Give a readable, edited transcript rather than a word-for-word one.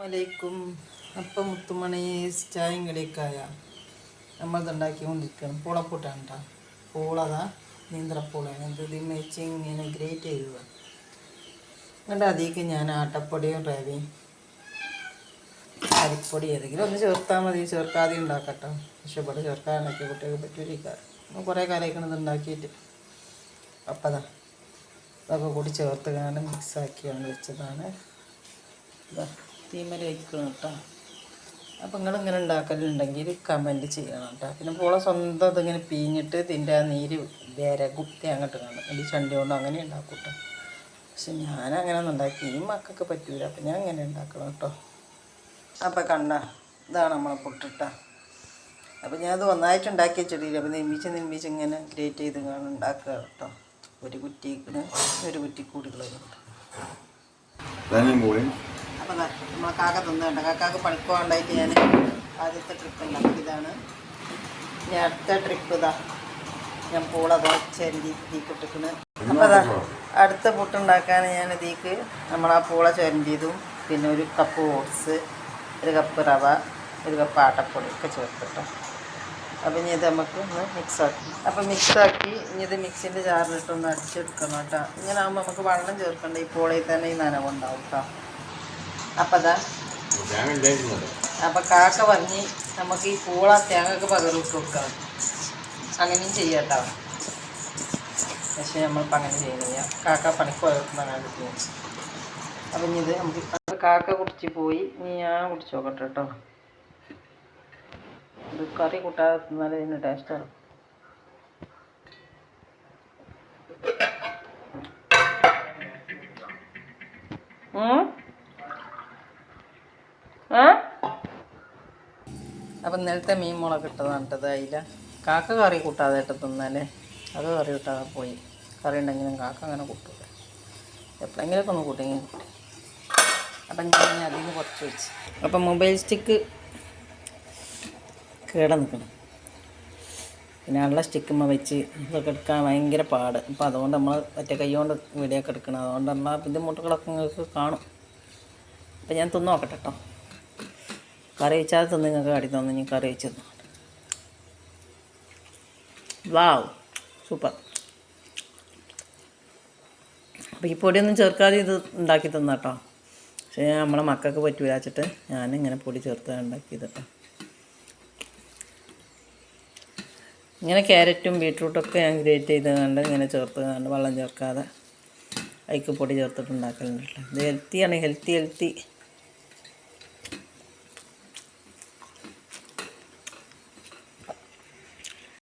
അലൈക്കും. അപ്പം മുത്തുമണീസ് ചായയും കടിയൊക്കായ നമ്മളിതുണ്ടാക്കിക്കൊണ്ടിരിക്കണം. പൂളപ്പൂട്ടാണ് കേട്ടോ. പൂളതാ നീന്തപ്പൂളയാണ്. ഇത് മെച്ച് ഇങ്ങനെ ഗ്രേറ്റ് ചെയ്തത്. എന്നിട്ട് അതിലേക്ക് ഞാൻ ആട്ടപ്പൊടിയും റവയും അരിപ്പൊടി ഏതെങ്കിലും ഒന്ന് ചേർത്താൽ മതി. ചേർക്കാതെ ഉണ്ടാക്കട്ടോ. പക്ഷെ ഇവിടെ ചേർക്കാൻ ഉണ്ടാക്കിയ കുട്ടികൾക്ക് പറ്റൂരിക്കാറ്. കുറേ കാലമായിക്കണത് ഉണ്ടാക്കിയിട്ട്. അപ്പം അതാ ഇതൊക്കെ കൂടി ചേർത്ത് കാണാൻ മിക്സാക്കിയാണ് വെച്ചതാണ്. ഇതാ തീമല വയ്ക്കണം കേട്ടോ. അപ്പം നിങ്ങളിങ്ങനെ ഉണ്ടാക്കലുണ്ടെങ്കിൽ കമൻറ്റ് ചെയ്യണം കേട്ടോ. പിന്നെ പൂള സ്വന്തം ഇതിങ്ങനെ പീഞ്ഞിട്ട് ഇതിൻ്റെ ആ നീര് വിരകും തേങ്ങട്ട് കാണും. ഈ ചണ്ടി കൊണ്ട് അങ്ങനെ ഉണ്ടാക്കും കേട്ടോ. പക്ഷെ ഞാനങ്ങനെ ഒന്നും ഉണ്ടാക്കി ഈ മക്കൾക്ക് പറ്റൂല. അപ്പം ഞാൻ അങ്ങനെ ഉണ്ടാക്കണം കേട്ടോ. അപ്പം കണ്ട ഇതാണ് നമ്മളെ പൊട്ടിട്ട. അപ്പം ഞാനത് ഒന്നായിട്ട് ഉണ്ടാക്കി വെച്ചിട്ടില്ല. അപ്പം നിർമ്മിച്ച് ഇങ്ങനെ ഗ്രേറ്റ് ചെയ്ത് കാണാൻ ഉണ്ടാക്കുക കേട്ടോ. ഒരു കുറ്റിക്ക് ഒരു കുറ്റി കൂടുതലുണ്ട്. അപ്പം നമ്മളെ കാക്ക തിന്നുണ്ട്. കാക്കാക്ക് പണിക്കുണ്ടായിട്ട് ഞാൻ ആദ്യത്തെ ട്രിപ്പ് ഉണ്ടാക്കിയതാണ്. ഇനി അടുത്ത ട്രിപ്പ് ഇതാ ഞാൻ പൂളതാ ചരണ്ടി ഇതിക്ക് ഇട്ടിക്കണ്. അപ്പം അതാ അടുത്ത പുട്ടുണ്ടാക്കാൻ ഞാൻ ഇതിക്ക് നമ്മളാ പൂള ചരണ്ടിയതും പിന്നെ ഒരു കപ്പ് ഓട്സ്, ഒരു കപ്പ് റവ, ഒരു കപ്പ് ആട്ടപ്പൊടി ഒക്കെ ചേർത്തിട്ടോ. അപ്പം ഇനി ഇത് നമുക്ക് ഒന്ന് മിക്സാക്കി. അപ്പം മിക്സാക്കി ഇനി ഇത് മിക്സിൻ്റെ ജാറിലിട്ടൊന്ന് അടിച്ചെടുക്കണം കേട്ടോ. ഇങ്ങനെ ആകുമ്പോൾ നമുക്ക് വെള്ളം ചേർക്കണ്ട. ഈ പൂളയിൽ തന്നെ ഈ നനവുണ്ടാവും കേട്ടോ. അപ്പം അതാ അപ്പം കാക്ക പറഞ്ഞ് നമുക്ക് ഈ പൂള തേങ്ങക്ക് പകർന്നിട്ട് കൊടുക്കണം. അങ്ങനെയും ചെയ്യാം കേട്ടോ. പക്ഷേ നമ്മളിപ്പോൾ അങ്ങനെ ചെയ്യുന്നില്ല. കാക്ക പണിക്ക് പകർത്തുന്നതാണ് ചെയ്യുന്നത്. അപ്പം ഇനി ഇത് നമുക്ക് കാക്ക കുടിച്ച് പോയി. ഇനി ഞാൻ കുടിച്ച് നോക്കട്ടെ കേട്ടോ. ഇത് കറി കൂട്ടാതെ തിന്നാലേ ഇതിന് ടേസ്റ്റാണ്. അപ്പം ഇന്നലത്തെ മീൻ മുളക് ഇട്ടതാണ് കേട്ടത്. അതില കാക്ക കറി കൂട്ടാതെ ഇട്ട് തിന്നാലേ അത് കറി കൂട്ടാതെ പോയി. കറി ഉണ്ടെങ്കിലും കാക്ക അങ്ങനെ കൂട്ടൂല. എപ്പോഴെങ്കിലൊക്കെ ഒന്ന് കൂട്ടിയെങ്കിലും കൂട്ടി. അപ്പം ഞാൻ അതിൽ നിന്ന് കുറച്ച് വെച്ച്. അപ്പം മൊബൈൽ സ്റ്റിക്ക് കേട നിൽക്കണം. പിന്നെ ഉള്ള സ്റ്റിക്കുമ്മ വെച്ച് ഇതൊക്കെ എടുക്കാൻ ഭയങ്കര പാട്. അപ്പം അതുകൊണ്ട് നമ്മൾ ഒറ്റ കൈ കൊണ്ട് വീഡിയോ ഒക്കെ എടുക്കണം. അതുകൊണ്ടുള്ള ബുദ്ധിമുട്ടുകളൊക്കെ നിങ്ങൾക്ക് കാണും. അപ്പം ഞാൻ തിന്ന് നോക്കട്ടെ കേട്ടോ. കറി വെച്ചാൽ തിന്ന് നിങ്ങൾക്ക് കാട്ടി തന്നു. ഇനി കറി വെച്ച് തന്നു. വാവ്, സൂപ്പർ. അപ്പോൾ ഈ പൊടിയൊന്നും ചേർക്കാതെ ഇത് ഉണ്ടാക്കി തന്നു കേട്ടോ. പക്ഷേ നമ്മളെ മക്കൾക്ക് പറ്റൂല വെച്ചിട്ട് ഞാനിങ്ങനെ പൊടി ചേർത്ത് ഉണ്ടാക്കിയത് കേട്ടോ. ഇങ്ങനെ ക്യാരറ്റും ബീട്രൂട്ടൊക്കെ ഞാൻ ഗ്രേറ്റ് ചെയ്ത് കണ്ട് ഇങ്ങനെ ചേർത്ത് കണ്ട് വെള്ളം ചേർക്കാതെ അതിക്ക് പൊടി ചേർത്തിട്ട് ഉണ്ടാക്കലുണ്ട് കേട്ടോ. ഇത് ഹെൽത്തിയാണ്. ഹെൽത്തി